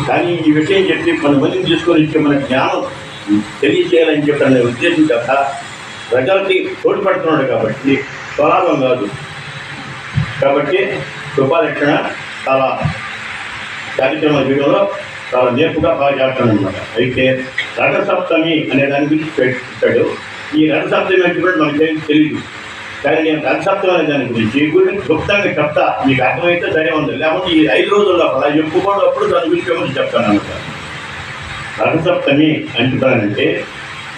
కానీ ఈ విషయం చెప్పి కొంతమందిని తీసుకొని ఇచ్చే మన జ్ఞానం తెలియచేయాలని చెప్పిన ఉద్దేశం తప్ప ప్రజలకి తోడ్పడుతున్నాడు కాబట్టి స్వలాభం కాదు. కాబట్టి కృపారక్షణ చాలా కార్యక్రమ జీవితంలో చాలా నేర్పుగా బాగా చేస్తానమాట. అయితే రథసప్తమి అనే దాని గురించి పెట్టాడు. ఈ రథసప్తమి అంటే కూడా మనకి తెలియదు, కానీ నేను రథసప్తమి అనే దాని గురించి క్లుప్తంగా చెప్తా, మీకు అర్థమైతే సరే ఉంది. లేకపోతే ఈ 5 రోజుల్లో అలా చెప్పుకోవడప్పుడు దాని గురించి ఏమని చెప్తాను అనమాట. రథసప్తమి అంటున్నానంటే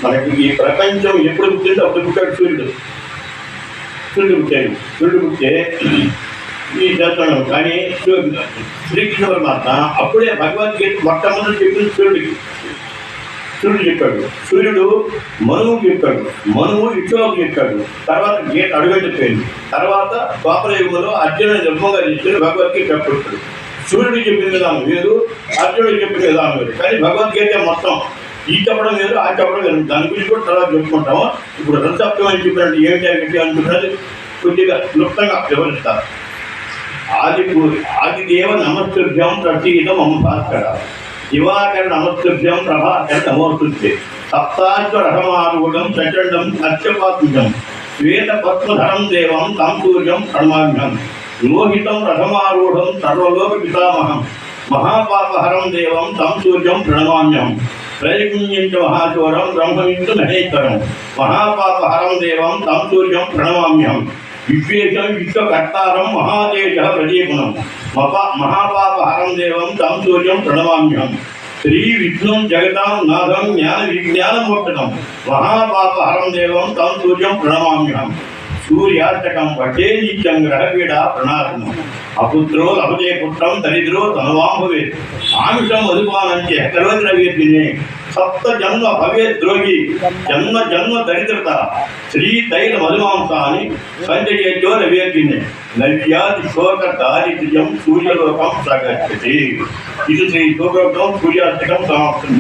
మనకి ఈ ప్రపంచం ఎప్పుడు పుట్టిందో అప్పుడు పుట్టాడు సూర్యుడు పుట్టాడు. సూర్యుడు పుట్టే ఈ చేస్తున్నాం. కానీ శ్రీకృష్ణ పరమాత్మ అప్పుడే భగవద్గీత మొట్టమొదటి చెప్పింది సూర్యుడు చెప్పాడు. సూర్యుడు మనువుకు చెప్పాడు, మనువు ఇక్షోకు చెప్పాడు. తర్వాత గీత అడుగంటిపోయింది. తర్వాత ద్వాపరయుగంలో అర్జునుడు నిర్మంగా తీసుకుని భగవద్గీత చెప్పాడు. సూర్యుడు చెప్పిన విధానం వేరు, అర్జునుడు చెప్పిన విధానం వేరు. కానీ భగవద్గీత మొత్తం ఈ చెప్పడం వేరు, ఆ చెప్పడం వేరు. దాని గురించి కూడా తర్వాత చెప్పుకుంటాము. ఇప్పుడు రథసప్తమి అని చెప్పినట్టు ఏమిటి అనుకుంటున్నది కొద్దిగా క్లుప్తంగా వివరిస్తారు. ఆదిదేవ నమస్తుభ్యం ప్రసీదం మమ భాస్కర, దివాకర నమస్తుభ్యం ప్రభాకర నమోస్తుతే, సప్తాశ్వరహమారూఢం ప్రచండం అర్చపాత్మజం, శ్వేత పద్మధరం దేవం తం సూర్యం ప్రణమామ్యం, లోహితం రథమారూఢం సర్వలోక పితామహం, మహాపాపహరం దేవం తం సూర్యం ప్రణమామ్యం, త్రైగుణ్యం చ మహాశూరం బ్రహ్మవిష్ణు మహేశ్వరం, మహాపాపహరం దేవం తం సూర్యం ప్రణమామ్యం, విశ్వేశం విశ్వకర్తారం మహాదేశ ప్రదీపునం, మహాపాపహరం దేవం తం సూర్యం ప్రణమామ్యం, శ్రీ విష్ణుం జగతాం నాథం జ్ఞాన విజ్ఞానమోక్షణం, మహాపాపహరం దేవం తం సూర్యం ప్రణమామ్యం, సూర్యాష్టకం పట్టే నిత్యం గ్రహపీడ ప్రణాశనం, అపుత్రో లభతే పుత్రం దరిద్రో ధనవాంభవే, ఆమిషం మధుపానంచే కరోద్రవేదినే, సప్త జన్మ భవే ద్రోగి జన్మ జన్మ దరిద్రత, శ్రీ తైల మధుమాంసాన్ని సంజయేజో రవేదినే, నవ్యాది శోక దారిద్ర్యం సూర్యలోకం సగచ్చతి. ఇది శ్రీ సూర్యోక్తం సూర్యాష్టకం సమాప్తం.